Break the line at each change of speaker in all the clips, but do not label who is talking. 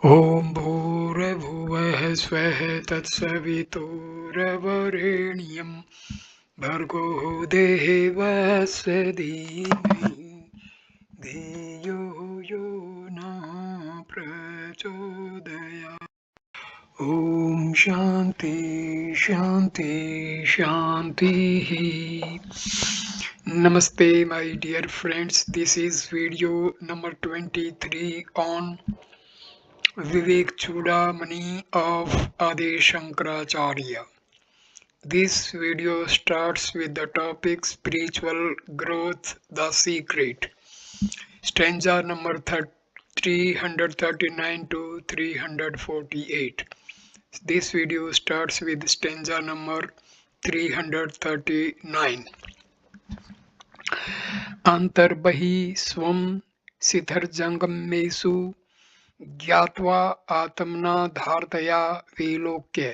ॐ भूर्भुवः स्वः तत्सवितुर्वरेण्यं भर्गो देवस्य धीमहि धियो यो न प्रचोदयात्। ॐ शान्ति शान्ति शान्तिः. Namaste my dear friends, this is video number 23 on Vivek Chudamani of Adi Sankaracharya. This video starts with the topic Spiritual Growth, the Secret. Stanza number 339 to 348. This video starts with stanza number 339. Antarbahi swam sitharjangammesu ज्ञात्वा आत्मना धारतया विलोक्य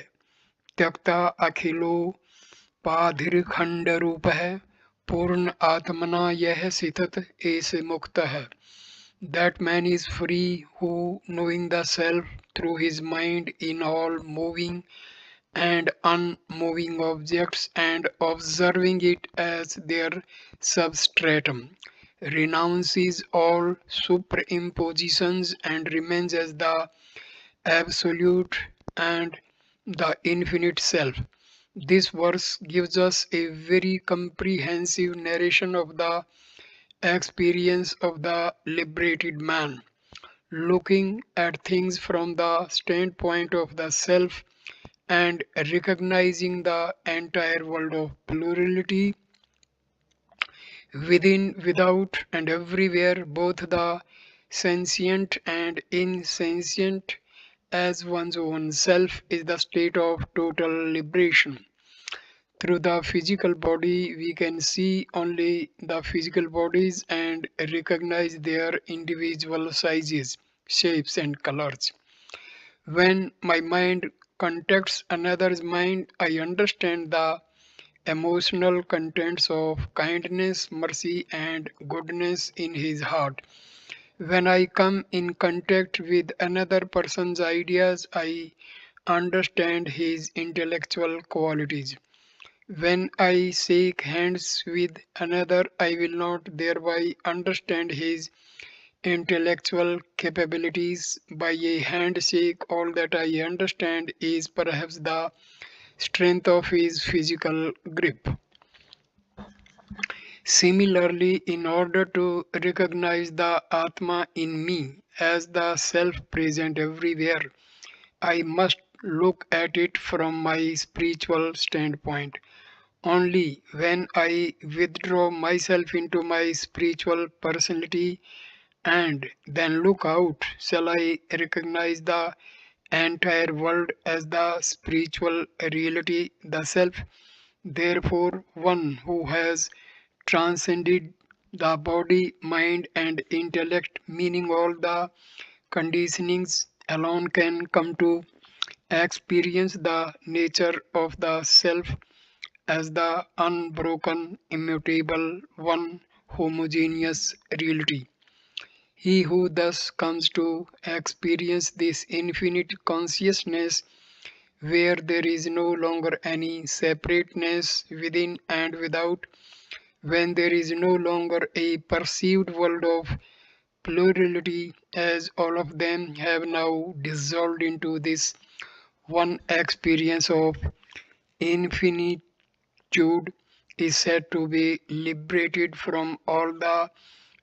त्यक्ता अखिलोपाधिखंडरूपः पूर्ण आत्मना यह स्थित ऐसे मुक्त है. That man is free who, knowing the self through his mind in all moving and unmoving objects and observing it as their substratum, renounces all superimpositions and remains as the absolute and the infinite self. This verse gives us a very comprehensive narration of the experience of the liberated man, looking at things from the standpoint of the self and recognizing the entire world of plurality within, without, and everywhere, both the sentient and insentient, as one's own self, is the state of total liberation. Through the physical body, we can see only the physical bodies and recognize their individual sizes, shapes, and colors. When my mind contacts another's mind, I understand the emotional contents of kindness, mercy, and goodness in his heart. When I come in contact with another person's ideas, I understand his intellectual qualities. When I shake hands with another, I will not thereby understand his intellectual capabilities. By a handshake, all that I understand is perhaps the strength of his physical grip. Similarly, in order to recognize the Atma in me as the self present everywhere, I must look at it from my spiritual standpoint. Only when I withdraw myself into my spiritual personality and then look out shall I recognize the entire world as the spiritual reality, the self. Therefore, one who has transcended the body, mind, and intellect, meaning all the conditionings, alone can come to experience the nature of the self as the unbroken, immutable, one homogeneous reality. He who thus comes to experience this infinite consciousness where there is no longer any separateness within and without, when there is no longer a perceived world of plurality, as all of them have now dissolved into this one experience of infinitude, is said to be liberated from all the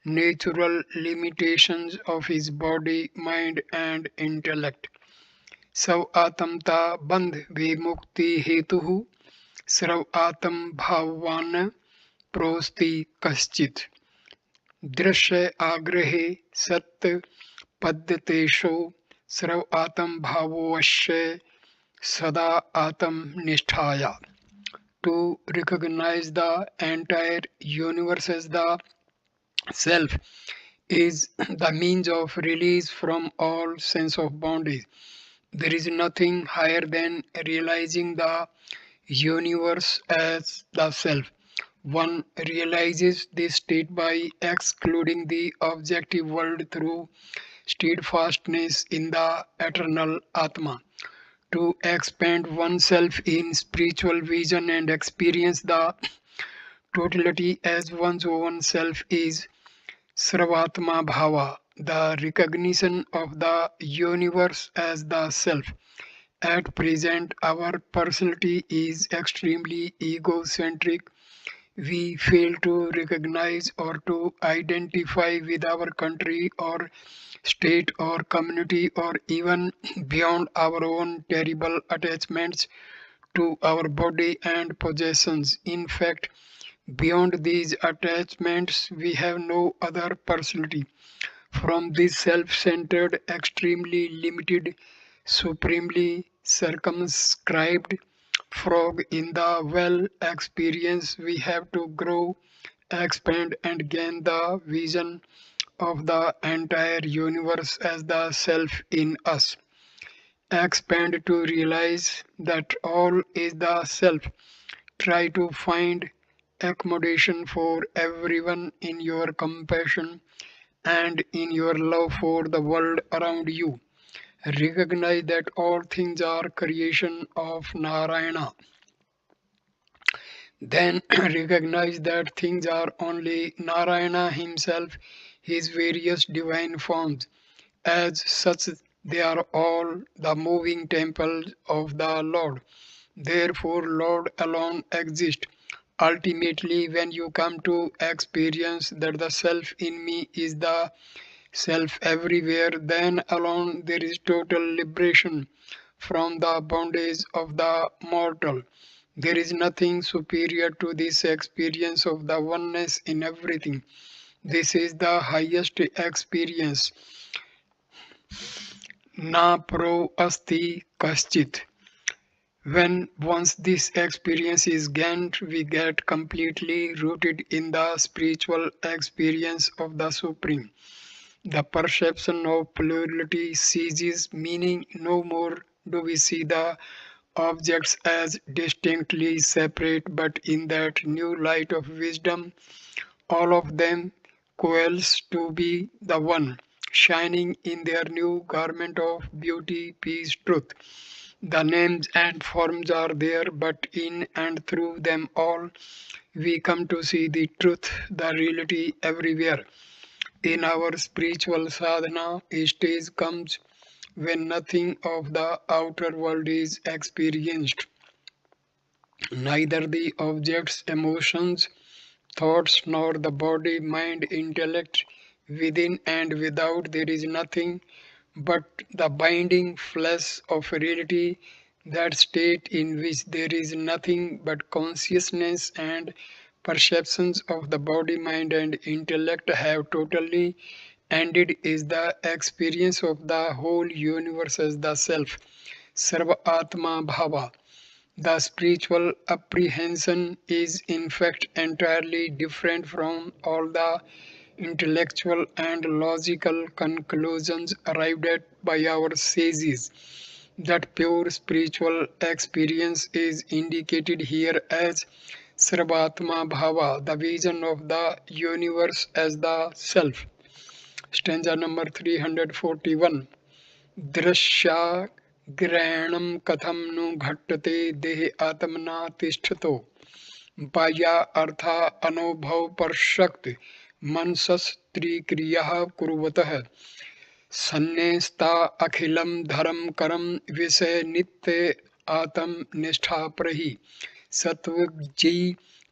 natural limitations of his body, mind, and intellect. सव आत्मता बंध विमुक्ति हेतु सर्व आत्म भाववान प्रोस्ति कश्चित् दृश्य आग्रहे सत्य पद्यतेषु सर्व आत्म भावोवश्य सदा आत्म निष्ठाया. To recognize the entire universe as the self is the means of release from all sense of bondage. There is nothing higher than realizing the universe as the self. One realizes this state by excluding the objective world through steadfastness in the eternal Atma. To expand oneself in spiritual vision and experience the totality as one's own self is Sarvatma Bhava, the recognition of the universe as the self. At present, our personality is extremely egocentric. We fail to recognize or to identify with our country or state or community or even beyond our own terrible attachments to our body and possessions. In fact, beyond these attachments, we have no other personality. From this self centered, extremely limited, supremely circumscribed frog in the well experience, we have to grow, expand, and gain the vision of the entire universe as the self in us. Expand to realize that all is the self. Try to find accommodation for everyone in your compassion and in your love for the world around you. Recognize that all things are creation of Narayana. Then recognize that things are only Narayana himself, his various divine forms. As such, they are all the moving temples of the Lord. Therefore, Lord alone exists. Ultimately, when you come to experience that the self in me is the self everywhere, then alone there is total liberation from the bondage of the mortal. There is nothing superior to this experience of the oneness in everything. This is the highest experience. Na pro asti kaschit. When once this experience is gained, we get completely rooted in the spiritual experience of the Supreme. The perception of plurality ceases, meaning no more do we see the objects as distinctly separate, but in that new light of wisdom, all of them coalesce to be the one, shining in their new garment of beauty, peace, truth. The names and forms are there, but in and through them all, we come to see the truth, the reality everywhere. In our spiritual sadhana, a stage comes when nothing of the outer world is experienced, neither the objects, emotions, thoughts, nor the body, mind, intellect. Within and without, there is nothing but the binding flesh of reality, that state in which there is nothing but consciousness and perceptions of the body, mind, and intellect have totally ended is the experience of the whole universe as the self, Sarva Atma Bhava. The spiritual apprehension is in fact entirely different from all the intellectual and logical conclusions arrived at by our sages. That pure spiritual experience is indicated here as Sarvatma Bhava, the vision of the universe as the self. Stanza number 341. दृश्याग्रहणं कथं नु घट्टते देहे आत्मना तिष्ठतो बाह्या अर्था अनुभव परशक्त मनसस्त्रिक्रियः कुर्वतः सन्न्यस्ता अखिलं धरम करम विषय नित्य आत्म निष्ठा प्रहि सत्वजी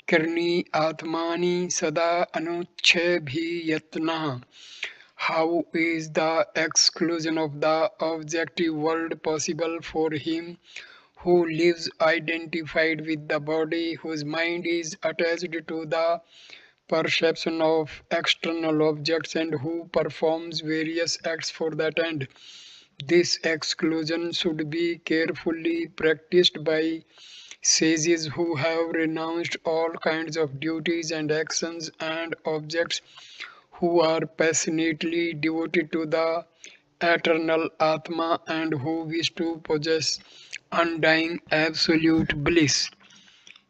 करणी आत्मानि सदा अनुच्छय भी यत्नः. How is the exclusion of the objective world possible for him who lives identified with the body, whose mind is attached to the perception of external objects, and who performs various acts for that end? This exclusion should be carefully practiced by sages who have renounced all kinds of duties and actions and objects, who are passionately devoted to the eternal Atma and who wish to possess undying absolute bliss.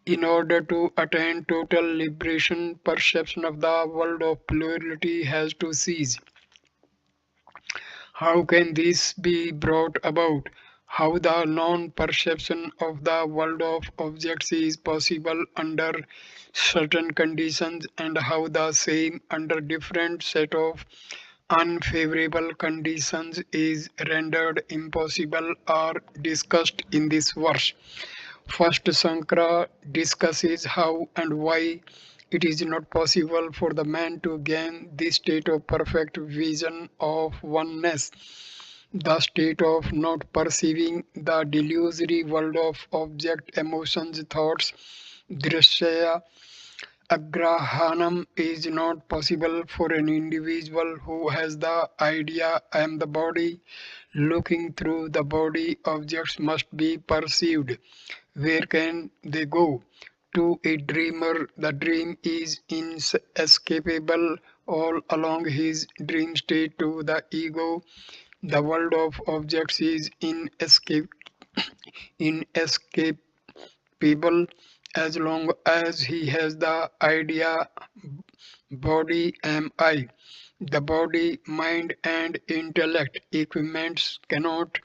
In order to attain total liberation, perception of the world of plurality has to cease. How can this be brought about? How the non-perception of the world of objects is possible under certain conditions, and how the same under different set of unfavorable conditions is rendered impossible are discussed in this verse. First, Sankara discusses how and why it is not possible for the man to gain this state of perfect vision of oneness, the state of not perceiving the delusory world of object, emotions, thoughts. Drishya agrahanam is not possible for an individual who has the idea I am the body. Looking through the body, objects must be perceived. Where can they go? To a dreamer, the dream is inescapable all along his dream state. To the ego, the world of objects is inescapable as long as he has the idea body am I. The body, mind, and intellect equipments cannot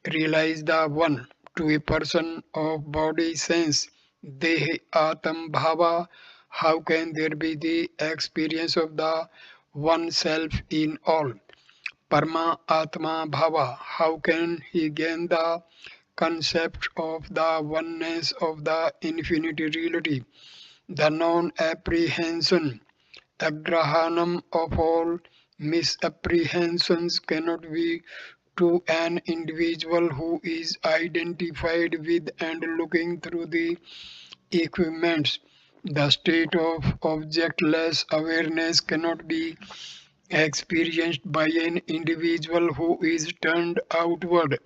realize the one. To a person of body sense, Dehe Atam Bhava, how can there be the experience of the one self in all? Parma Atma Bhava, how can he gain the concept of the oneness of the infinite reality, the non-apprehension, agrahanam of all misapprehensions cannot be to an individual who is identified with and looking through the equipments. The state of objectless awareness cannot be experienced by an individual who is turned outward.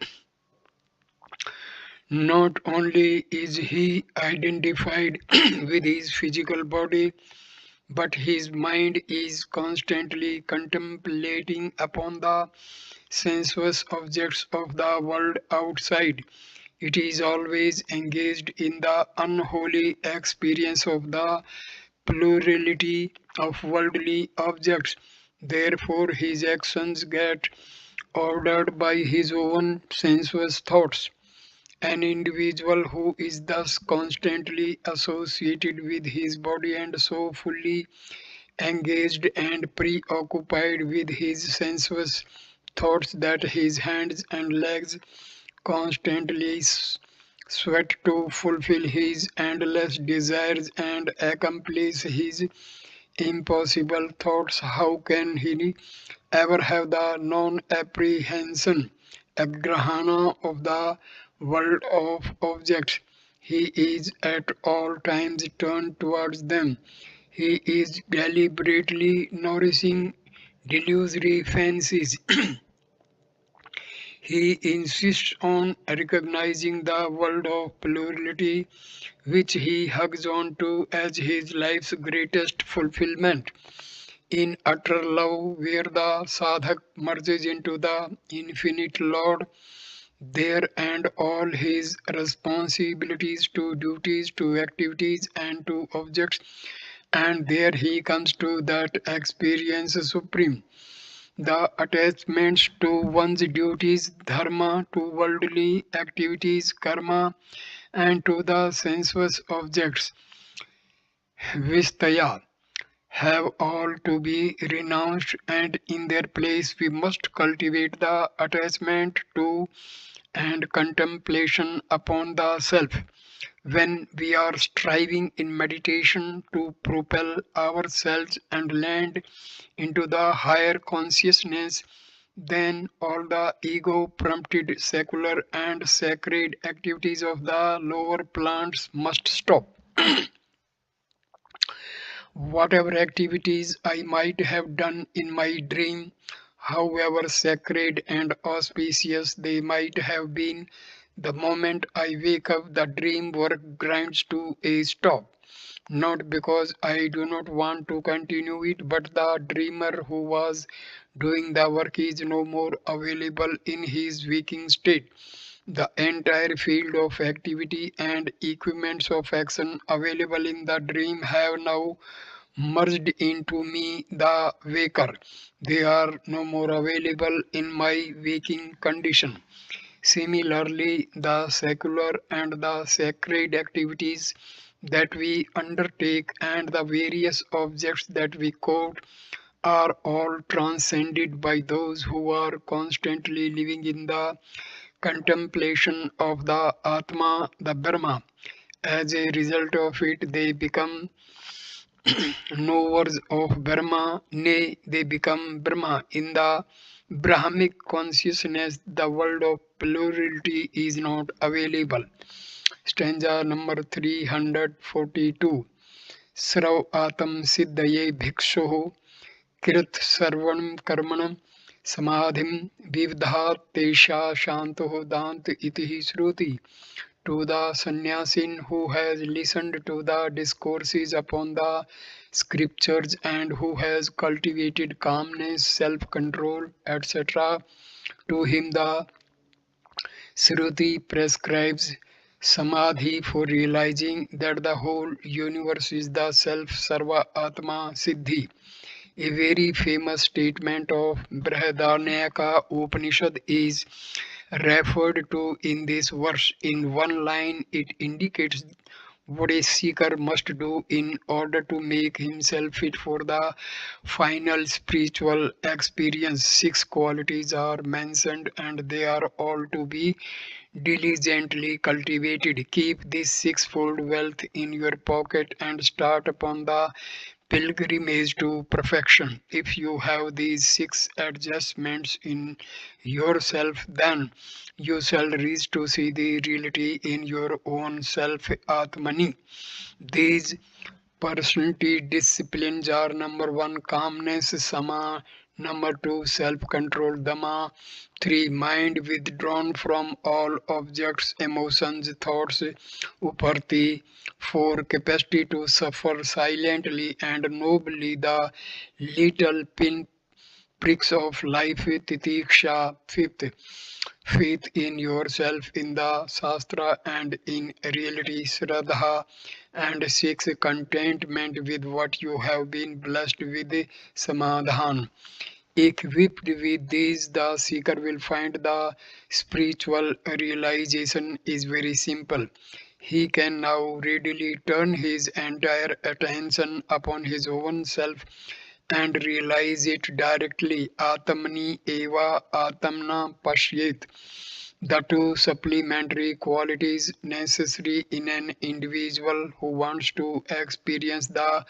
Not only is he identified with his physical body, but his mind is constantly contemplating upon the sensuous objects of the world outside. It is always engaged in the unholy experience of the plurality of worldly objects. Therefore, his actions get ordered by his own sensuous thoughts. An individual who is thus constantly associated with his body and so fully engaged and preoccupied with his sensuous thoughts that his hands and legs constantly sweat to fulfill his endless desires and accomplish his impossible thoughts. How can he ever have the non-apprehension, agrahana of the world of objects? He is at all times turned towards them. He is deliberately nourishing delusory fancies. He insists on recognizing the world of plurality which he hugs on to as his life's greatest fulfillment. In utter love, where the sadhak merges into the infinite Lord, there and all his responsibilities to duties, to activities, and to objects, and there he comes to that experience supreme. The attachments to one's duties, dharma, to worldly activities, karma, and to the sensuous objects, vistaya, have all to be renounced, and in their place we must cultivate the attachment to and contemplation upon the self. When we are striving in meditation to propel ourselves and land into the higher consciousness, then all the ego prompted secular and sacred activities of the lower plants must stop. Whatever activities I might have done in my dream, however sacred and auspicious they might have been, the moment I wake up, the dream work grinds to a stop. Not because I do not want to continue it, but the dreamer who was doing the work is no more available in his waking state. The entire field of activity and equipments of action available in the dream have now merged into me, the waker. They are no more available in my waking condition. Similarly, the secular and the sacred activities that we undertake and the various objects that we quote are all transcended by those who are constantly living in the contemplation of the Atma, the Brahma. As a result of it, they become knowers of Brahma, nay, they become Brahma. In the Brahmic consciousness, the world of plurality is not available. Stanza number 342. Srav atam siddhaye bhikshu कृत सर्वणं कर्मणं समाधिं विदधात् तेषा शांतो दान्त इति श्रुति. To the sannyasin who has listened to the discourses upon the scriptures and who has cultivated calmness, self-control, etc., to him the Shruti prescribes samadhi for realizing that the whole universe is the self sarva atma siddhi. A very famous statement of Brihadaranyaka Upanishad is referred to in this verse. In one line, it indicates what a seeker must do in order to make himself fit for the final spiritual experience. Six qualities are mentioned and they are all to be diligently cultivated. Keep this sixfold wealth in your pocket and start upon the pilgrimage to perfection. If you have these six adjustments in yourself, then you shall reach to see the reality in your own self, Atmani. These personality disciplines are number one, calmness, Sama, number two, self control, Dama, three, mind withdrawn from all objects, emotions, thoughts, Uparti, four, capacity to suffer silently and nobly the little pin pricks of life, Titiksha, fifth, faith in yourself, in the Shastra, and in reality, Shraddha, and six, contentment with what you have been blessed with, Samadhan. Equipped with these, the seeker will find the spiritual realization is very simple. He can now readily turn his entire attention upon his own self and realize it directly. Atmani eva atmana pashyet. The two supplementary qualities necessary in an individual who wants to experience the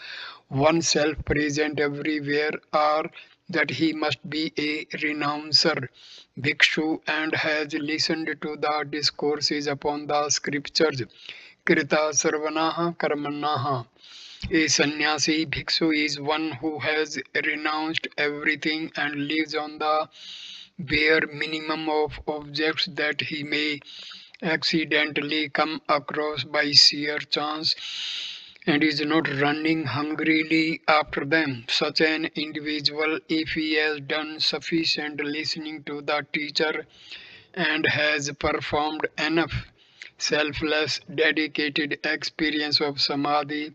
oneself present everywhere are that he must be a renouncer, bhikshu, and has listened to the discourses upon the scriptures. Krita sarvanaha karmanaha. A sannyasi bhikshu is one who has renounced everything and lives on the bare minimum of objects that he may accidentally come across by sheer chance and is not running hungrily after them. Such an individual, if he has done sufficient listening to the teacher and has performed enough selfless, dedicated experience of samadhi,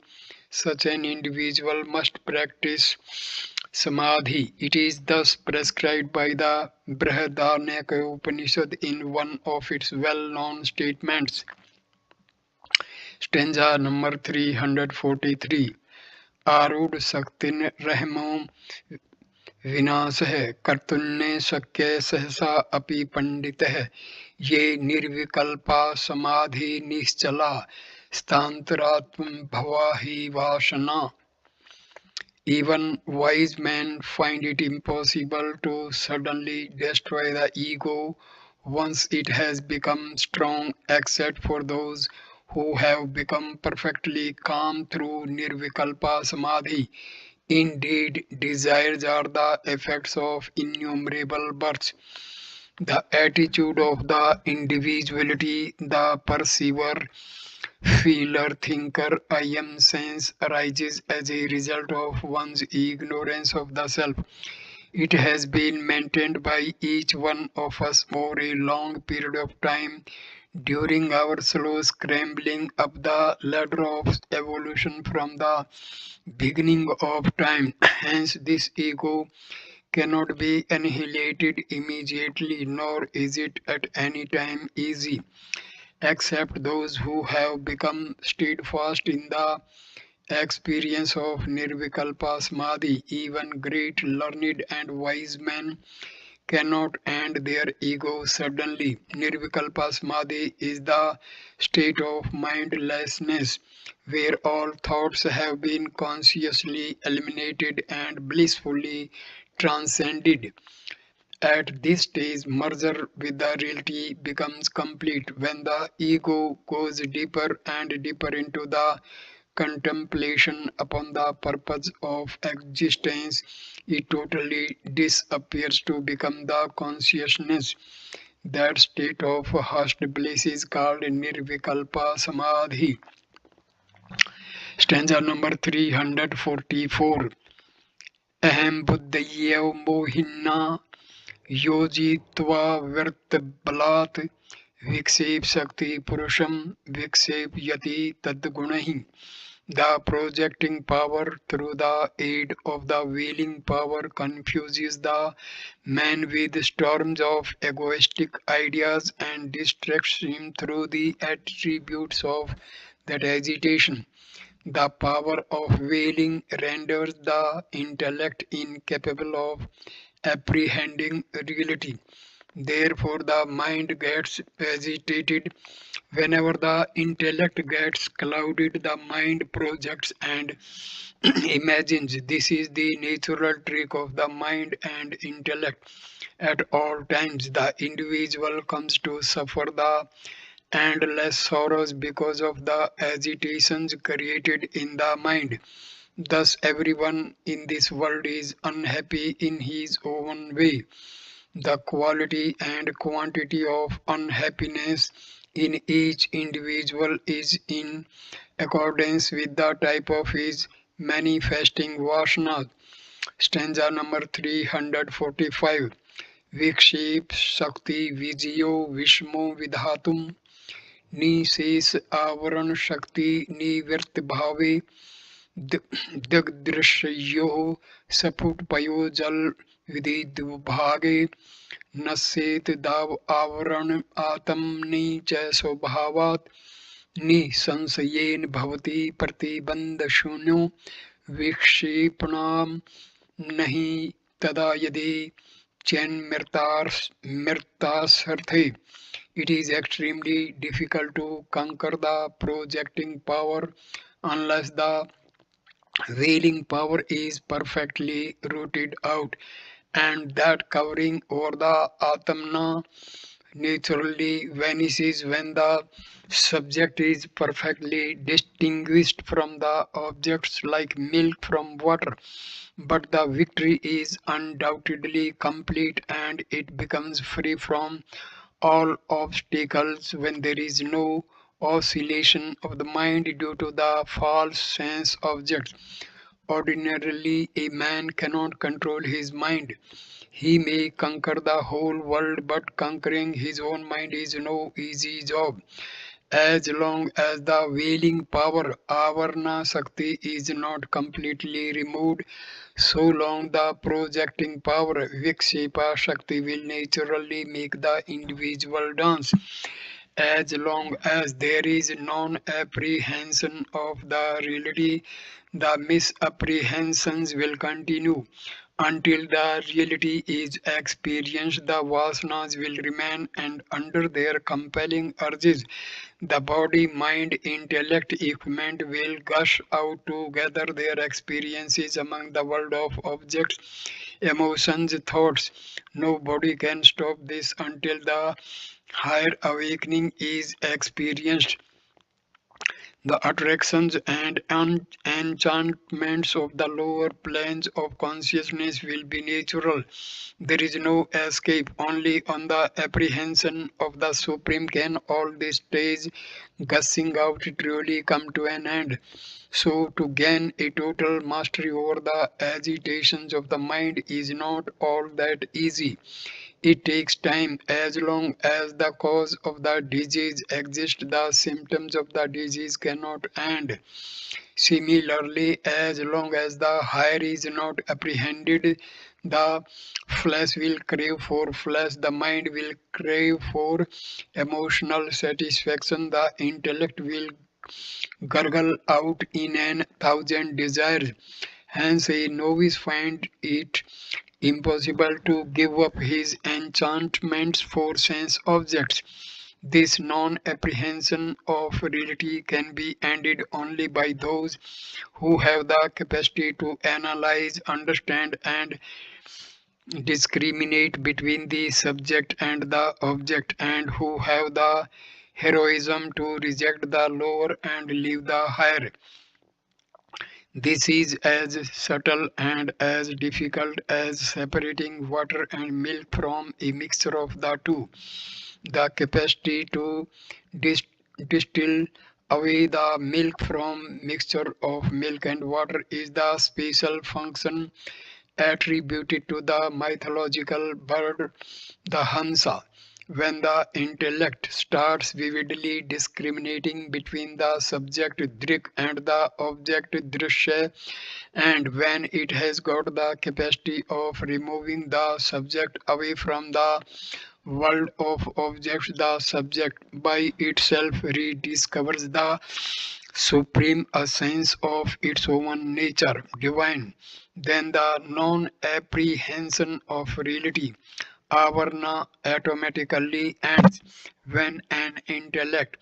such an individual must practice samadhi. It is thus prescribed by the Brihadaranyaka Upanishad in one of its well-known statements. Stanza number 343. आरूढ़ शक्तिन रहमो विनाश है कर्तुन्ने शक्य सहसा अपि पंडित है ये निर्विकल्पा समाधि निश्चला स्थान्तरात्म भवा ही वासना. Even wise men find it impossible to suddenly destroy the ego once it has become strong, except for those who have become perfectly calm through nirvikalpa samadhi. Indeed, desires are the effects of innumerable births. The attitude of the individuality, the perceiver, feeler, thinker, I am sense arises as a result of one's ignorance of the self. It has been maintained by each one of us over a long period of time, during our slow scrambling up the ladder of evolution from the beginning of time. Hence, this ego cannot be annihilated immediately, nor is it at any time easy, except those who have become steadfast in the experience of Nirvikalpa Samadhi. Even great, learned, and wise men cannot end their ego suddenly. Nirvikalpa Samadhi is the state of mindlessness where all thoughts have been consciously eliminated and blissfully transcended. At this stage, merger with the reality becomes complete when the ego goes deeper and deeper into the contemplation upon the purpose of existence. It totally disappears to become the consciousness. That state of hushed bliss is called Nirvikalpa Samadhi. Stanza number 344. Aham buddhayev mohinna योजित्वा व्यर्थबलात् विक्षेप शक्ति पुरुषम विक्षेप यति तद्गुणहि. The projecting power through the aid of the willing power confuses the man with storms of egoistic ideas and distracts him through the attributes of that agitation. The power of willing renders the intellect incapable of apprehending reality. Therefore, the mind gets agitated. Whenever the intellect gets clouded, the mind projects and imagines. This is the natural trick of the mind and intellect. At all times, the individual comes to suffer the endless sorrows because of the agitations created in the mind. Thus, everyone in this world is unhappy in his own way. The quality and quantity of unhappiness in each individual is in accordance with the type of his manifesting vasana. Stanza number 345. Vikshep Shakti Vijiyo Vishmo Vidhatum Nishes Avaran Shakti Nivirt Bhave दिग्दृश्यो सपुटपयो जल विदिद्भागे नश्येत दाव आवरण आत्मनि च स्वभावात् निसंशयेन भवति प्रतिबन्धशून्यो विक्षेपणां नहि तदा यदि चेन्मृतासर्थे. It is extremely difficult to conquer the projecting power unless the wailing power is perfectly rooted out, and that covering over the Atmana naturally vanishes when the subject is perfectly distinguished from the objects like milk from water. But the victory is undoubtedly complete and it becomes free from all obstacles when there is no oscillation of the mind due to the false sense objects. Ordinarily, a man cannot control his mind. He may conquer the whole world, but conquering his own mind is no easy job. As long as the wailing power, avarna Shakti, is not completely removed, so long the projecting power, Vikshepa Shakti, will naturally make the individual dance. As long as there is non-apprehension of the reality, the misapprehensions will continue. Until the reality is experienced, the vasanas will remain, and under their compelling urges, the body, mind, intellect, equipment will gush out to gather their experiences among the world of objects, emotions, thoughts. Nobody can stop this until the higher awakening is experienced. The attractions and enchantments of the lower planes of consciousness will be natural. There is no escape. Only on the apprehension of the Supreme can all this stage gushing out truly come to an end. So, to gain a total mastery over the agitations of the mind is not all that easy. It takes time. As long as the cause of the disease exists, the symptoms of the disease cannot end. Similarly, as long as the higher is not apprehended, the flesh will crave for flesh, the mind will crave for emotional satisfaction, the intellect will gurgle out in an thousand desires. Hence, a novice finds it impossible to give up his enchantments for sense objects. This non apprehension of reality can be ended only by those who have the capacity to analyze, understand, and discriminate between the subject and the object, and who have the heroism to reject the lower and leave the higher. This is as subtle and as difficult as separating water and milk from a mixture of the two. The capacity to dis- distill away the milk from mixture of milk and water is the special function attributed to the mythological bird, the Hansa. When the intellect starts vividly discriminating between the subject drik and the object drishya, and when it has got the capacity of removing the subject away from the world of objects, the subject by itself rediscovers the supreme essence of its own nature, divine. Then the non apprehension of reality, avarna, automatically ends when an intellect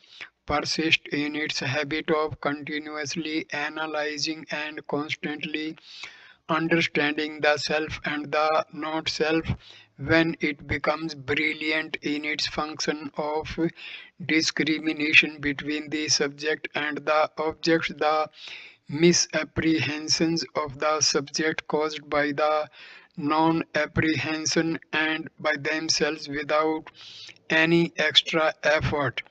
persists in its habit of continuously analyzing and constantly understanding the self and the not self. When it becomes brilliant in its function of discrimination between the subject and the object, the misapprehensions of the subject caused by the non apprehension and by themselves without any extra effort.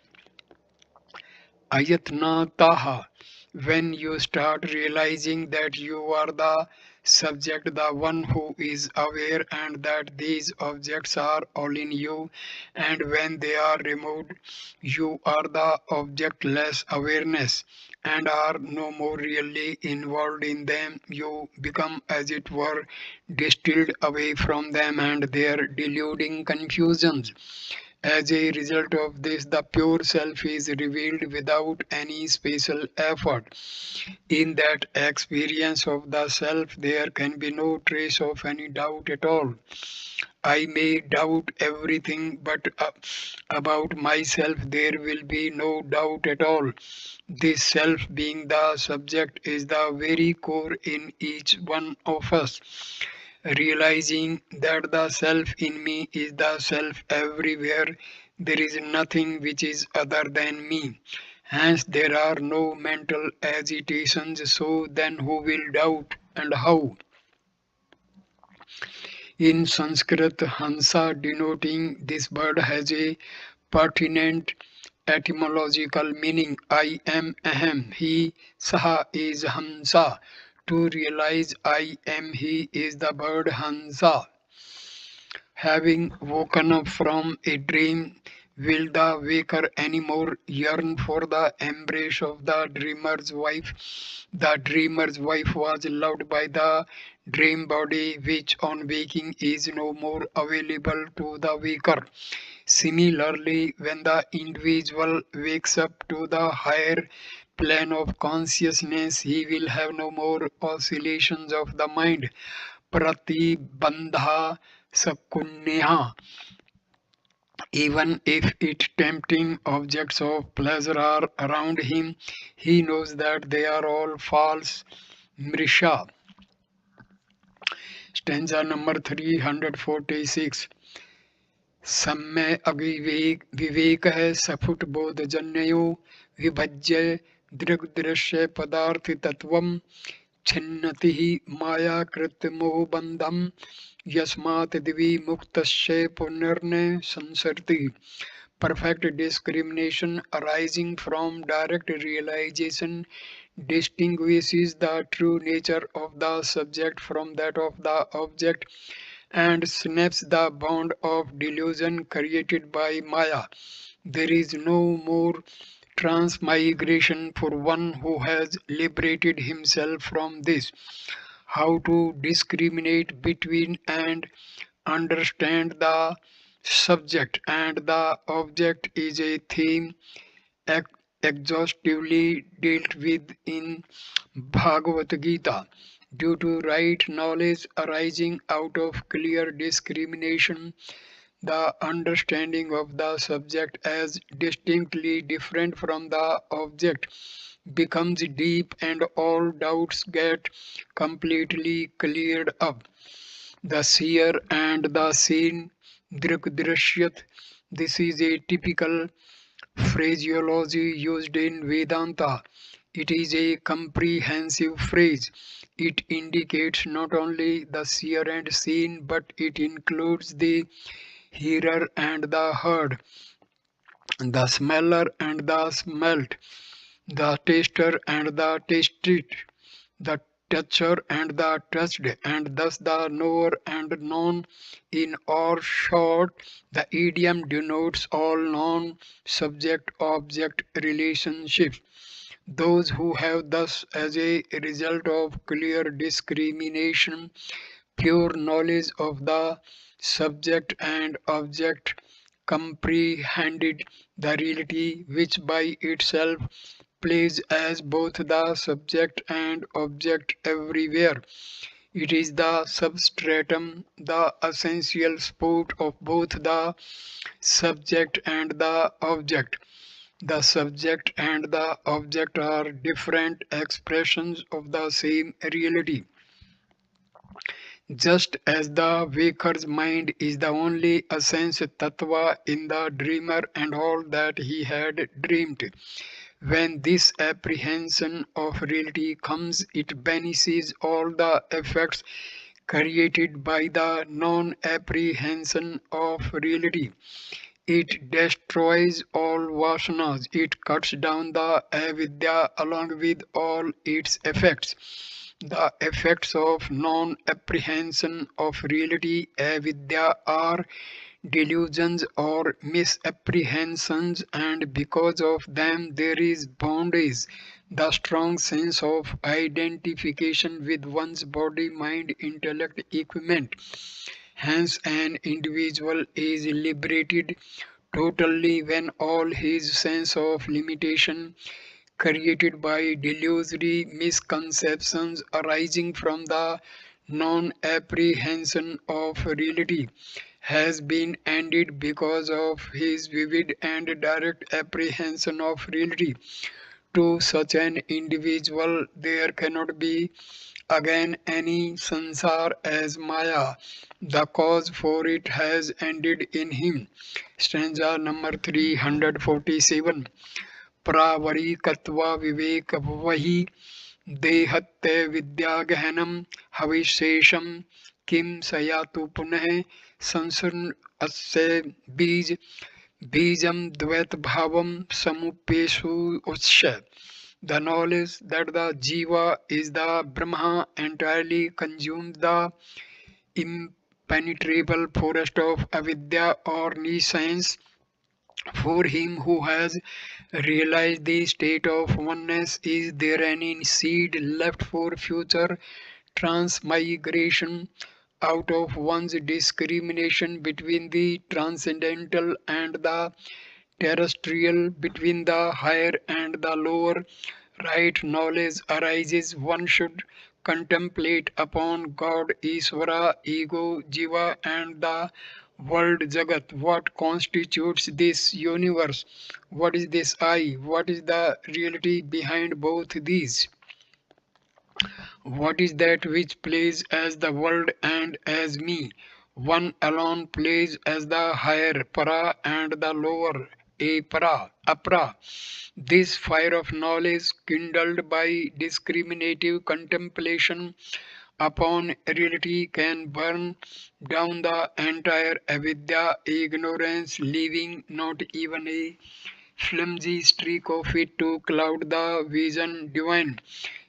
Ayatnataha. When you start realizing that you are the subject, the one who is aware, and that these objects are all in you, and when they are removed, you are the objectless awareness and are no more really involved in them, you become, as it were, distilled away from them and their deluding confusions. As a result of this, the pure self is revealed without any special effort. In that experience of the self, there can be no trace of any doubt at all. I may doubt everything, but about myself, there will be no doubt at all. This self, being the subject, is the very core in each one of us. Realizing that the self in me is the self everywhere, there is nothing which is other than me. Hence, there are no mental agitations. So, then who will doubt and how? In Sanskrit, Hansa denoting this bird has a pertinent etymological meaning. I am ahem. He, Saha is Hansa. To realize I am he is the bird Hansa. Having woken up from a dream, will the waker any more yearn for the embrace of the dreamer's wife? The dreamer's wife was loved by the dream body, which on waking is no more available to the waker. Similarly, when the individual wakes up to the higher plane of consciousness, he will have no more oscillations of the mind. Pratibandha Sakunneha. Even if it tempting objects of pleasure are around him, he knows that they are all false. Mrisha. Stanza number 346. सम्य अविवेक विवेक है सफुट बोध जन्यो विभज्य दृग्दृश्य पदार्थ तत्वम छिन्नति ही माया कृत मोह बंधम यस्मात् दिवि मुक्तस्य पुनर्न संसरति. Perfect discrimination arising from direct realization distinguishes the true nature of the subject from that of the object, and snaps the bond of delusion created by Maya. There is no more transmigration for one who has liberated himself from this. How to discriminate between and understand the subject and the object is a theme ex- exhaustively dealt with in Bhagavad Gita. Due to right knowledge arising out of clear discrimination, the understanding of the subject as distinctly different from the object becomes deep and all doubts get completely cleared up. The seer and the seen, Drishyat. This is a typical phraseology used in Vedanta. It is a comprehensive phrase. It indicates not only the seer and seen, but it includes the hearer and the heard, the smeller and the smelt, the taster and the tasted, the toucher and the touched, and thus the knower and known. In or short, the idiom denotes all known subject object relationships. Those who have thus, as a result of clear discrimination, pure knowledge of the subject and object, comprehended the reality which by itself plays as both the subject and object everywhere. It is the substratum, the essential sport of both the subject and the object. The subject and the object are different expressions of the same reality. Just as the waker's mind is the only essence tattva in the dreamer and all that he had dreamed. When this apprehension of reality comes, it banishes all the effects created by the non apprehension of reality. It destroys all vasanas. It cuts down the avidya along with all its effects. The effects of non apprehension of reality, avidya, are delusions or misapprehensions, and because of them there is bondage, the strong sense of identification with one's body, mind, intellect, equipment. Hence, an individual is liberated totally when all his sense of limitation created by delusory misconceptions arising from the non apprehension of reality has been ended because of his vivid and direct apprehension of reality. To such an individual, there cannot be again any sansar as Maya. The cause for it has ended in him. Stanza number 347. प्रावरिकत्वा विवेकवहि देहत्ते विद्यागहनं हविशेषं किं स यातु पुनः संसृन् अस्य बीजं द्वैतभावं समुपेषु. The knowledge that the Jiva is the Brahma entirely consumes the impenetrable forest of avidya or nescience. For him who has realized the state of oneness, is there any seed left for future transmigration out of one's discrimination between the transcendental and the terrestrial, between the higher and the lower? Right knowledge arises. One should contemplate upon God, Isvara, ego, Jiva, and the world Jagat. What constitutes this universe? What is this I? What is the reality behind both these? What is that which plays as the world and as me? One alone plays as the higher para and the lower apra. This fire of knowledge, kindled by discriminative contemplation upon reality, can burn down the entire avidya, ignorance, leaving not even a flimsy streak of it to cloud the vision divine.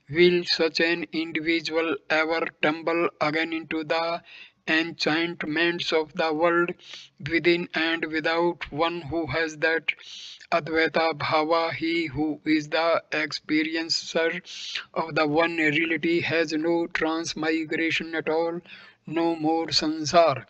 Will such an individual ever tumble again into the enchantments of the world within and without. One who has that Advaita Bhava, he who is the experiencer of the one reality, has no transmigration at all, no more sansar.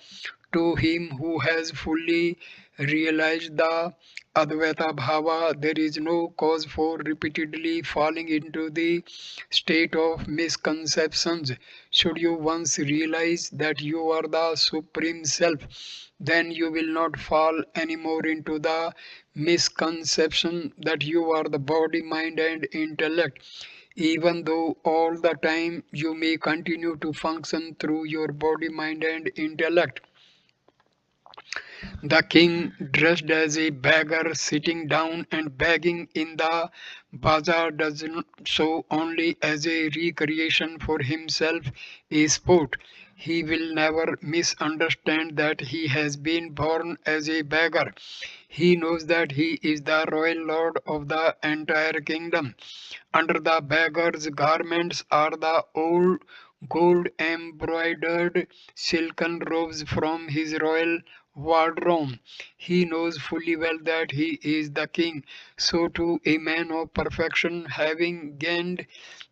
To him who has fully realized the Advaita Bhava, there is no cause for repeatedly falling into the state of misconceptions. Should you once realize that you are the Supreme Self, then you will not fall anymore into the misconception that you are the body, mind, and intellect, even though all the time you may continue to function through your body, mind, and intellect. The king, dressed as a beggar, sitting down and begging in the bazaar, does so only as a recreation for himself, a sport. He will never misunderstand that he has been born as a beggar. He knows that he is the royal lord of the entire kingdom. Under the beggar's garments are the old gold embroidered silken robes from his royal wardrobe. He knows fully well that he is the king. So too a man of perfection, having gained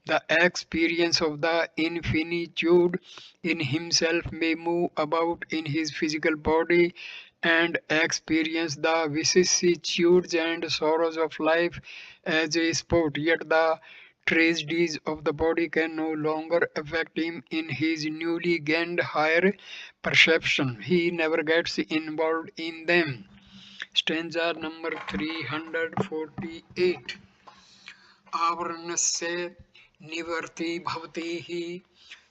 the experience of the infinitude in himself, may move about in his physical body and experience the vicissitudes and sorrows of life as a sport. Yet the tragedies of the body can no longer affect him in his newly gained higher perception. He never gets involved in them. Stanza number 348. आवरणस्य निवर्ति भवति हि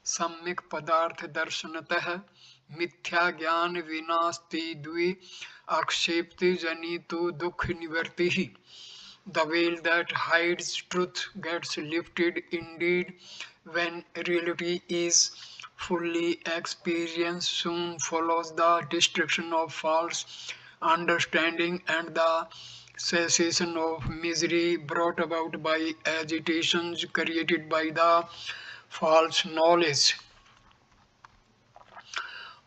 सम्यक् पदार्थ दर्शनतः मिथ्या ज्ञान विनास्ति द्वि आक्षेप्ति जनितो दुख निवर्ति. The veil that hides truth gets lifted indeed when reality is fully experienced. Soon follows the destruction of false understanding and the cessation of misery brought about by agitations created by the false knowledge.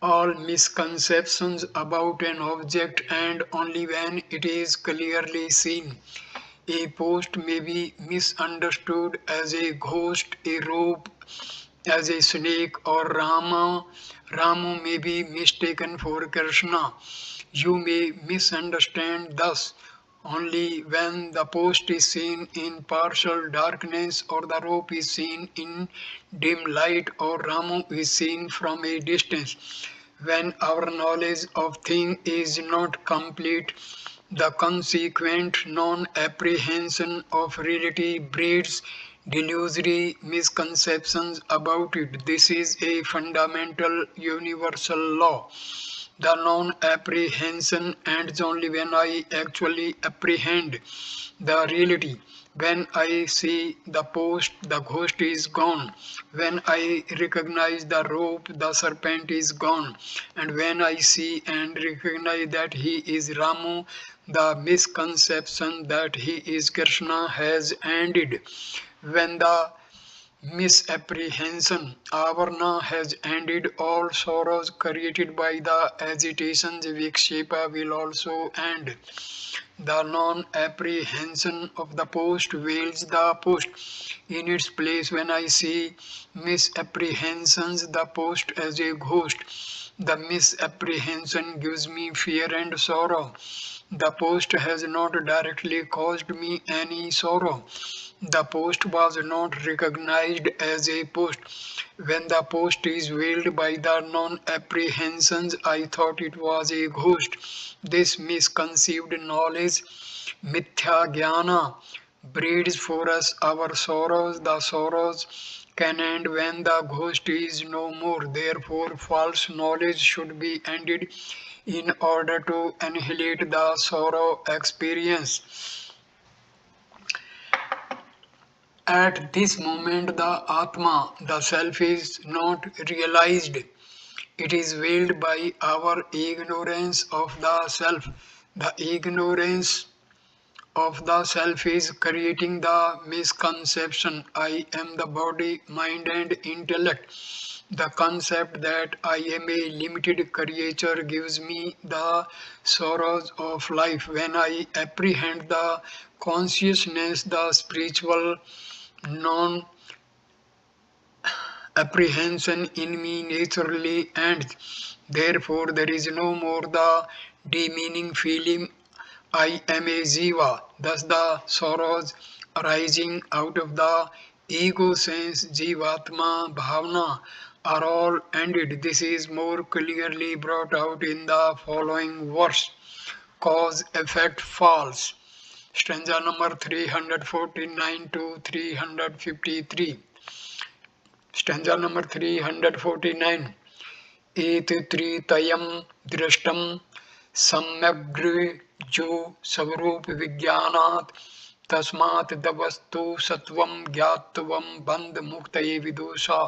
All misconceptions about an object, and only when it is clearly seen. A post may be misunderstood as a ghost, a rope as a snake, or Rama. Ramu may be mistaken for Krishna. You may misunderstand thus only when the post is seen in partial darkness, or the rope is seen in dim light, or Ramu is seen from a distance. When our knowledge of thing is not complete, the consequent non-apprehension of reality breeds delusory misconceptions about it. This is a fundamental universal law. The non-apprehension ends only when I actually apprehend the reality. When I see the post, the ghost is gone. When I recognize the rope, the serpent is gone. And when I see and recognize that he is Ramu, the misconception that he is Krishna has ended. When the misapprehension avarna has ended, all sorrows created by the agitations vikshepa will also end. The non-apprehension of the post veils the post in its place. When I see misapprehensions, the post as a ghost, the misapprehension gives me fear and sorrow. The post has not directly caused me any sorrow. The post was not recognized as a post. When the post is veiled by the non-apprehensions, I thought it was a ghost. This misconceived knowledge, mithya jnana, breeds for us our sorrows. The sorrows can end when the ghost is no more. Therefore, false knowledge should be ended in order to annihilate the sorrow experience. At this moment, the Atma, the Self, is not realized. It is veiled by our ignorance of the Self. The ignorance of the Self is creating the misconception I am the body, mind, and intellect. The concept that I am a limited creature gives me the sorrows of life. When I apprehend the consciousness, the spiritual non apprehension in me naturally ends. Therefore, there is no more the demeaning feeling I am a jiva. Thus, the sorrows arising out of the ego sense, jivatma bhavana, are all ended. This is more clearly brought out in the following verse: cause effect falls. Stanza number 349 to 353. Stanza number 349. एतत्रितयं दृष्टं सम्यग्रजो स्वरूपविज्ञानात् तस्मात् तवस्तु सत्वं ज्ञातवं बन्धमुक्तये विदुषा.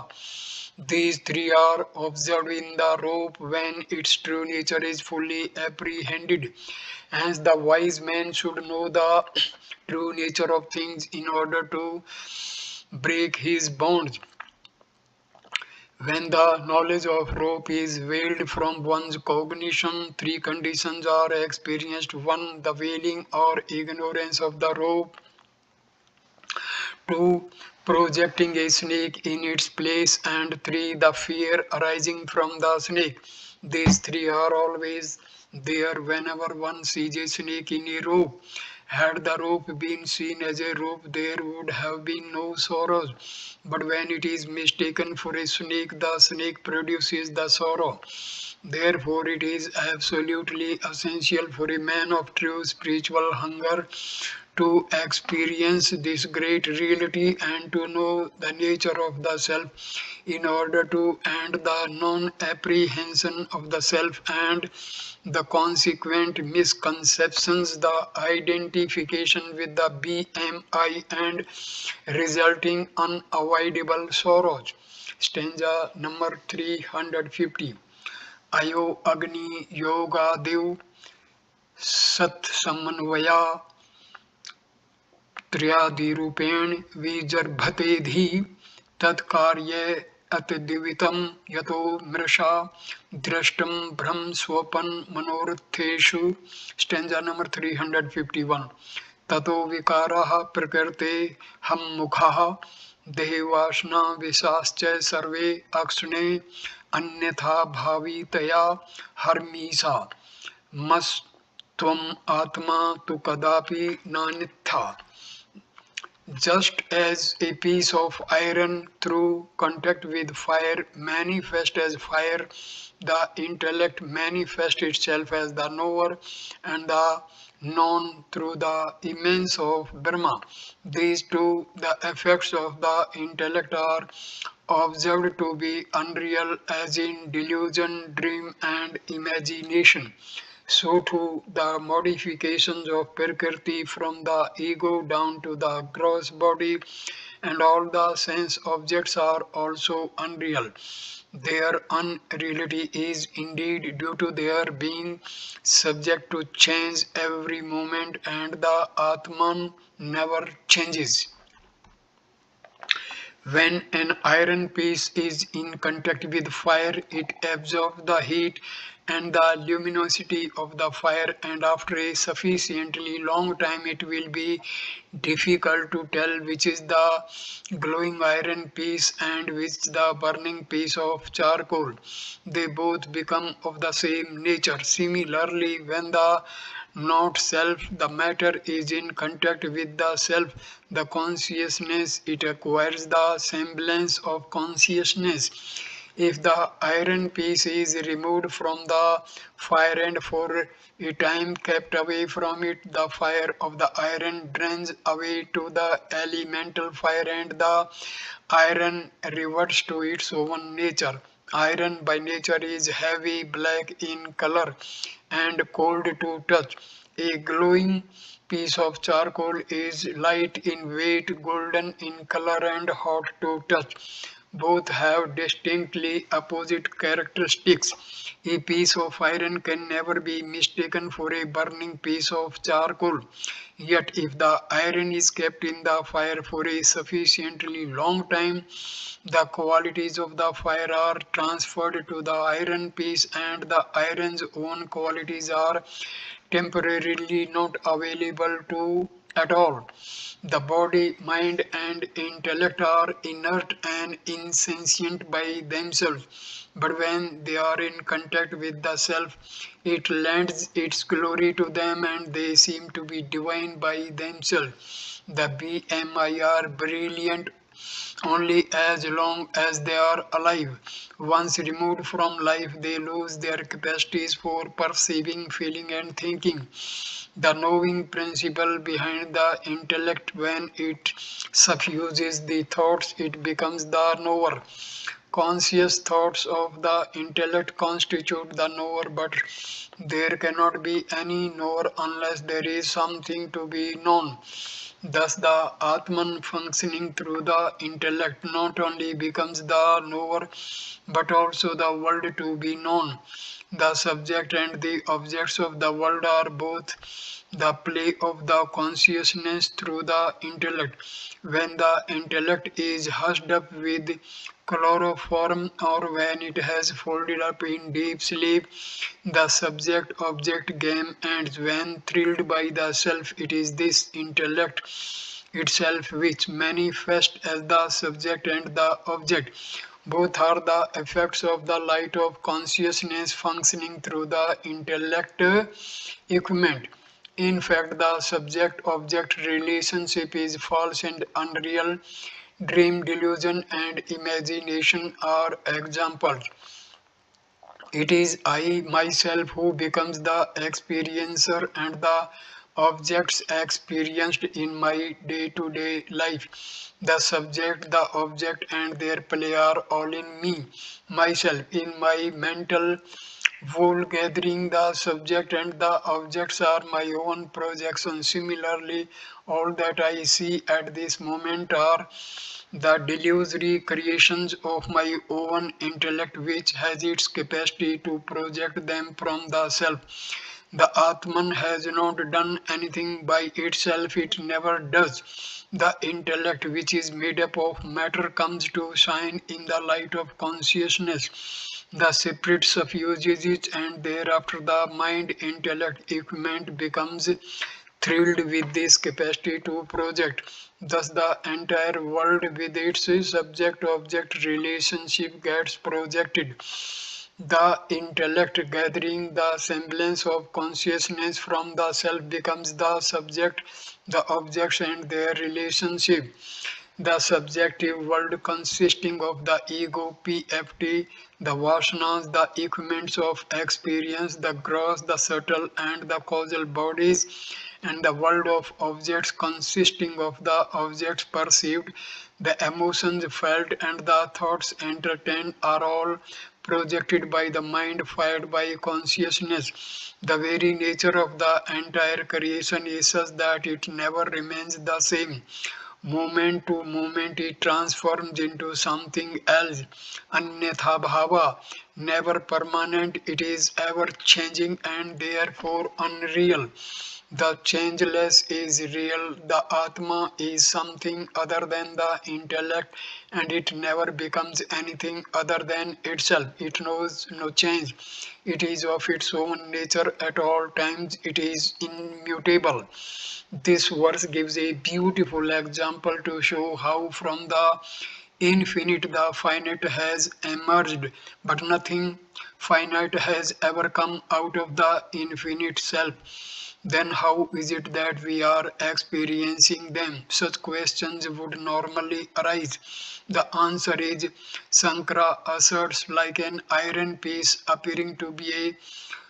These three are observed in the rope when its true nature is fully apprehended. Hence, the wise man should know the true nature of things in order to break his bonds. When the knowledge of rope is veiled from one's cognition, three conditions are experienced: one, the veiling or ignorance of the rope; two, projecting a snake in its place; and three, the fear arising from the snake. These three are always there whenever one sees a snake in a rope. Had the rope been seen as a rope, there would have been no sorrows. But when it is mistaken for a snake, the snake produces the sorrow. Therefore, it is absolutely essential for a man of true spiritual hunger to experience this great reality and to know the nature of the self in order to end the non-apprehension of the self and the consequent misconceptions, the identification with the BMI and resulting unavoidable sorrows. Stanza number 350. Ayo Agni Yoga Dev Sat Samanvaya त्रयादिरूपेण विजर्भते धी तत्कार्ये अतिदिवितं यतो मृषा दृष्टं भ्रम स्वपन मनोरथेषु. Stanza number 351. ततो विकाराः प्रकृते हम मुखाः देहवासना विशाश्च सर्वे अक्षणे अन्यथा भावितया हर्मीसा मस त्वम आत्मा तु कदापि नानित्था. Just as a piece of iron through contact with fire manifests as fire, the intellect manifests itself as the knower and the known through the immanence of Brahma. These two, the effects of the intellect, are observed to be unreal as in delusion, dream and imagination. So too the modifications of Prakriti from the ego down to the gross body and all the sense objects are also unreal. Their unreality is indeed due to their being subject to change every moment, and the Atman never changes. When an iron piece is in contact with fire, it absorbs the heat and the luminosity of the fire, and after a sufficiently long time it will be difficult to tell which is the glowing iron piece and which the burning piece of charcoal. They both become of the same nature. Similarly, when the not self, the matter is in contact with the self, the consciousness, it acquires the semblance of consciousness. If the iron piece is removed from the fire and for a time kept away from it, the fire of the iron drains away to the elemental fire and the iron reverts to its own nature. Iron by nature is heavy black in color and cold to touch. A glowing piece of charcoal is light in weight, golden in color and hot to touch. Both have distinctly opposite characteristics. A piece of iron can never be mistaken for a burning piece of charcoal. Yet, if the iron is kept in the fire for a sufficiently long time, the qualities of the fire are transferred to the iron piece, and the iron's own qualities are temporarily not available to at all. The body, mind, and intellect are inert and insentient by themselves, but when they are in contact with the self, it lends its glory to them and they seem to be divine by themselves. The BMI are brilliant only as long as they are alive. Once removed from life, they lose their capacities for perceiving, feeling, and thinking. The knowing principle behind the intellect, when it suffuses the thoughts, it becomes the knower. Conscious thoughts of the intellect constitute the knower, but there cannot be any knower unless there is something to be known. Thus, the Atman functioning through the intellect not only becomes the knower but also the world to be known. The subject and the objects of the world are both the play of the consciousness through the intellect. When the intellect is hushed up with chloroform or when it has folded up in deep sleep, the subject object game ends. When thrilled by the self, it is this intellect itself which manifests as the subject and the object. Both are the effects of the light of consciousness functioning through the intellect equipment. In fact, the subject object relationship is false and unreal. Dream, delusion, and imagination are examples. It is I myself who becomes the experiencer and the objects experienced in my day to day life. The subject, the object, and their play are all in me, myself, in my mental wool gathering. The subject and the objects are my own projections. Similarly, all that I see at this moment are the delusory creations of my own intellect, which has its capacity to project them from the self. The Atman has not done anything by itself, it never does. The intellect, which is made up of matter, comes to shine in the light of consciousness. The spirit suffuses it, and thereafter the mind intellect equipment becomes thrilled with this capacity to project. Thus, the entire world with its subject object relationship gets projected. The intellect, gathering the semblance of consciousness from the self, becomes the subject, the objects, and their relationship. The subjective world consisting of the ego, PFT, the vasanas, the equipments of experience, the gross, the subtle, and the causal bodies, and the world of objects consisting of the objects perceived, the emotions felt, and the thoughts entertained are all projected by the mind fired by consciousness. The very nature of the entire creation is such that it never remains the same. Moment to moment it transforms into something else. Anyatha bhava, never permanent, it is ever changing and therefore unreal. The changeless is real, the Atma is something other than the intellect, and it never becomes anything other than itself. It knows no change. It is of its own nature at all times, it is immutable. This verse gives a beautiful example to show how from the infinite the finite has emerged, but nothing finite has ever come out of the infinite self. Then how is it that we are experiencing them? Such questions would normally arise. The answer is Sankara asserts like an iron piece appearing to be a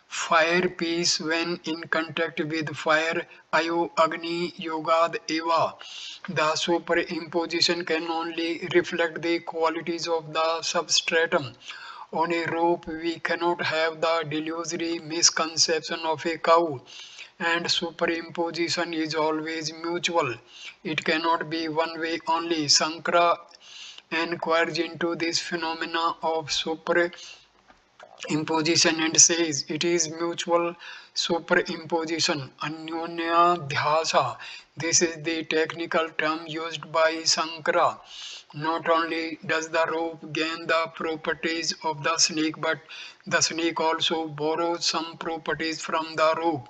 fire piece when in contact with fire, ayo agni yogad eva. The superimposition can only reflect the qualities of the substratum. On a rope, we cannot have the delusory misconception of a cow, and superimposition is always mutual. It cannot be one way only. Sankara inquires into this phenomena of superimposition and says it is mutual superimposition, anyonya dhyasa. This is the technical term used by Sankara. Not only does the rope gain the properties of the snake, but the snake also borrows some properties from the rope.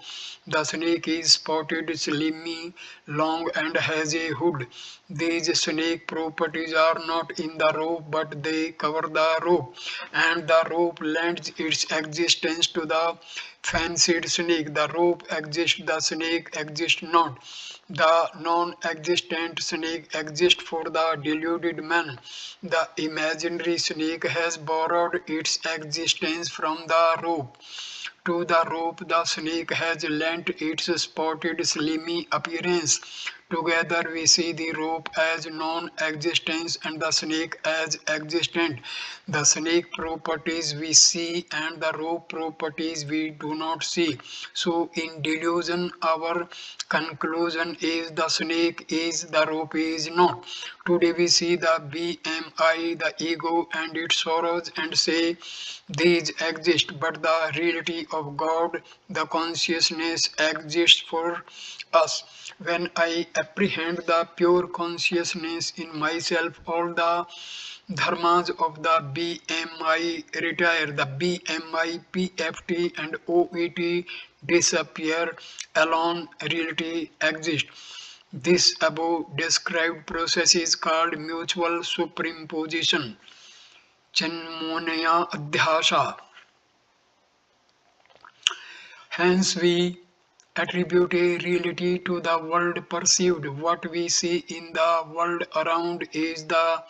The snake is spotted, slimy, long, and has a hood. These snake properties are not in the rope, but they cover the rope, and the rope lends its existence to the fancied snake. The rope exists, the snake exists not. The non-existent snake exists for the deluded man. The imaginary snake has borrowed its existence from the rope. To the rope, the snake has lent its spotted, slimy appearance. Together, we see the rope as non-existence and the snake as existent. The snake properties we see and the rope properties we do not see. So, in delusion, our conclusion is the snake is, the rope is not. Today, we see the BMI, the ego, and its sorrows, and say these exist, but the reality of God, the consciousness, exists for us. When I apprehend the pure consciousness in myself, all the dharmas of the BMI retire. The BMI, PFT, and OET disappear. Alone, reality exists. This above described process is called mutual superimposition. Chenmoneya Adhyasa. Hence, we attribute a reality to the world perceived. What we see in the world around is the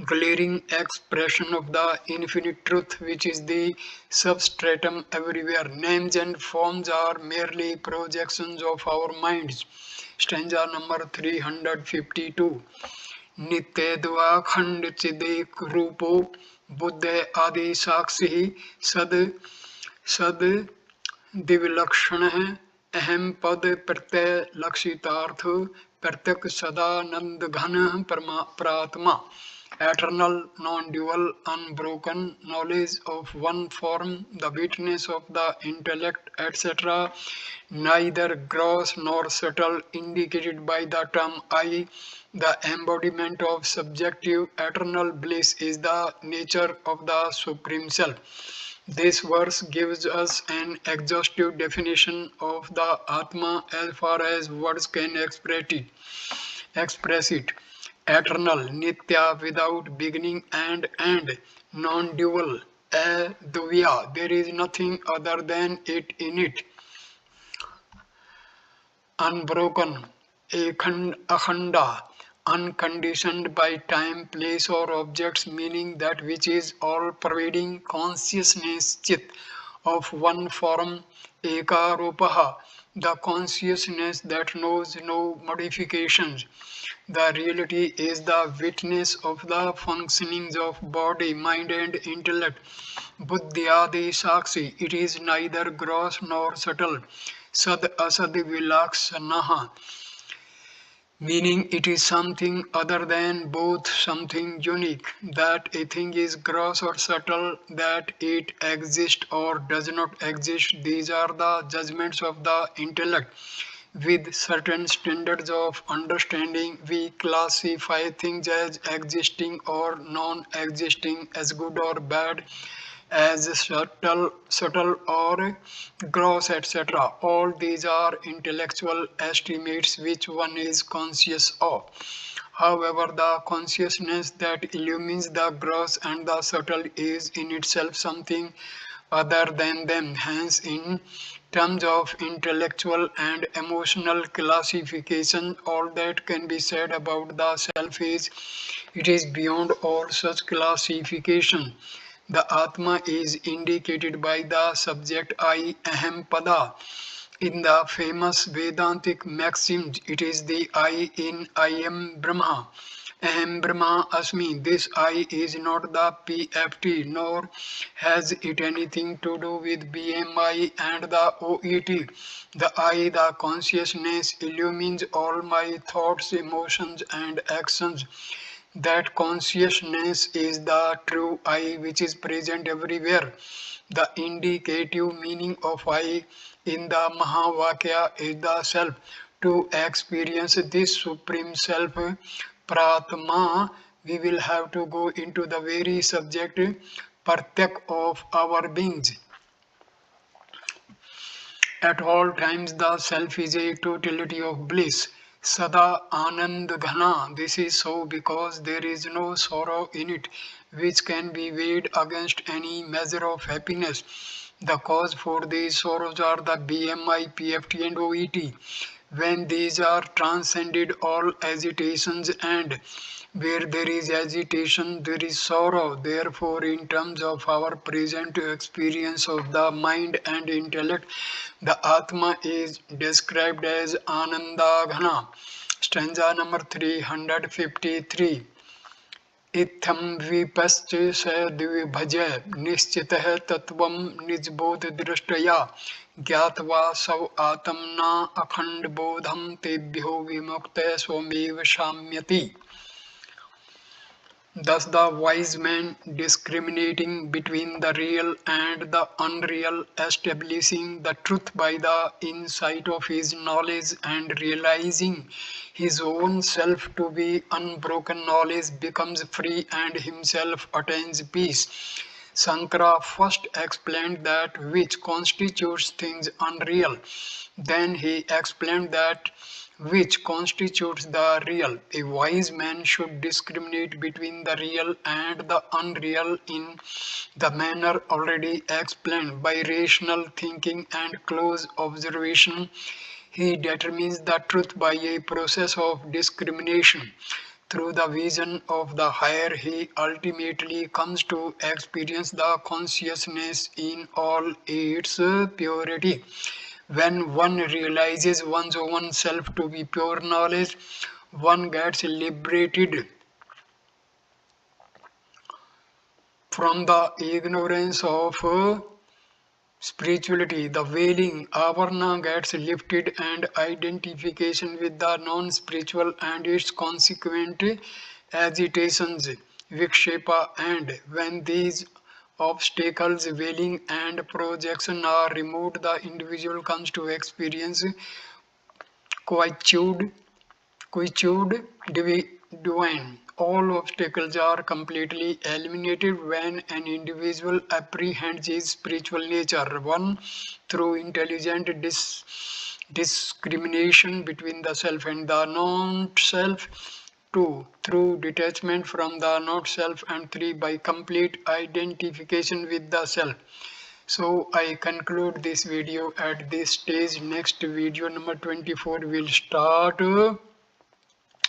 glaring expression of the infinite truth, which is the substratum everywhere. Names and forms are merely projections of our minds. Stanza number 352. नित्यद्वाखंड चिदेक रूपो बुद्ध आदि साक्षी सद सद दिविलक्षण अहम पद प्रत्यय लक्षितार्थ प्रत्यक सदानंद घन प्रात्मा eternal, non-dual, unbroken knowledge of one form, the witness of the intellect, etc., neither gross nor subtle, indicated by the term I. The embodiment of subjective eternal bliss is the nature of the Supreme Self. This verse gives us an exhaustive definition of the Atma as far as words can express it. Eternal, Nitya, without beginning and end, non-dual, Advait, there is nothing other than it in it. Unbroken, Akhanda, unconditioned by time, place, or objects, meaning that which is all pervading consciousness, Chit, of one form, Ekaropaha, the consciousness that knows no modifications. The reality is the witness of the functionings of body, mind, and intellect. Buddhyadi Sakshi, it is neither gross nor subtle. Sad Asad Vilaksanaha, meaning it is something other than both, something unique. That a thing is gross or subtle, that it exists or does not exist, these are the judgments of the intellect. With certain standards of understanding, we classify things as existing or non-existing, as good or bad, as subtle or gross, etc. All these are intellectual estimates which one is conscious of. However, the consciousness that illumines the gross and the subtle is in itself something other than them. Hence, in terms of intellectual and emotional classification, all that can be said about the self is it is beyond all such classification. The Atma is indicated by the subject I, Aham Pada. In the famous Vedantic maxims, it is the I in I am Brahma. Aham Brahma Asmi. This I is not the PFT, nor has it anything to do with BMI and the OET. The I, the consciousness, illumines all my thoughts, emotions, and actions. That consciousness is the true I which is present everywhere. The indicative meaning of I in the Mahavakya is the self. To experience this supreme self, Pratma, we will have to go into the very subject Pratyak of our beings. At all times, the self is a totality of bliss. Sada Anand Ghana. This is so because there is no sorrow in it, which can be weighed against any measure of happiness. The cause for these sorrows are the BMI, PFT, and OET. When these are transcended all agitations, and where there is agitation, there is sorrow. Therefore, in terms of our present experience of the mind and intellect, the Atma is described as Anandaghana. Stanza number 353. इत्थं विपश्च स द्विभज निश्चितः तत्त्वं निजबोधदृष्टया ज्ञात्वा सौ आत्मना अखण्डबोधं तेभ्यो विमुक्तः स्वमेव शाम्यति. Thus the wise man, discriminating between the real and the unreal, establishing the truth by the insight of his knowledge and realizing his own self to be unbroken knowledge, becomes free and himself attains peace. Sankara first explained that which constitutes things unreal. Then he explained that which constitutes the real. A wise man should discriminate between the real and the unreal in the manner already explained. By rational thinking and close observation, he determines the truth by a process of discrimination. Through the vision of the higher, he ultimately comes to experience the consciousness in all its purity. When one realizes one's own self to be pure knowledge, one gets liberated from the ignorance of spirituality. The veiling avarna gets lifted and identification with the non-spiritual and its consequent agitations, vikshepa, and when these obstacles, veiling and projection are removed, the individual comes to experience quietude, divine. All obstacles are completely eliminated when an individual apprehends his spiritual nature. One, through intelligent discrimination between the self and the non-self. Two, through detachment from the not-self. And three, by complete identification with the self. So I conclude this video at this stage. Next video number 24 will start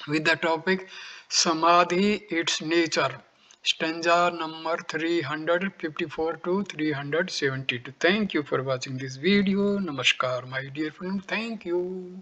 with the topic Samadhi, its nature. Stanza number 354 to 372. Thank you for watching this video. Namaskar, my dear friend. Thank you.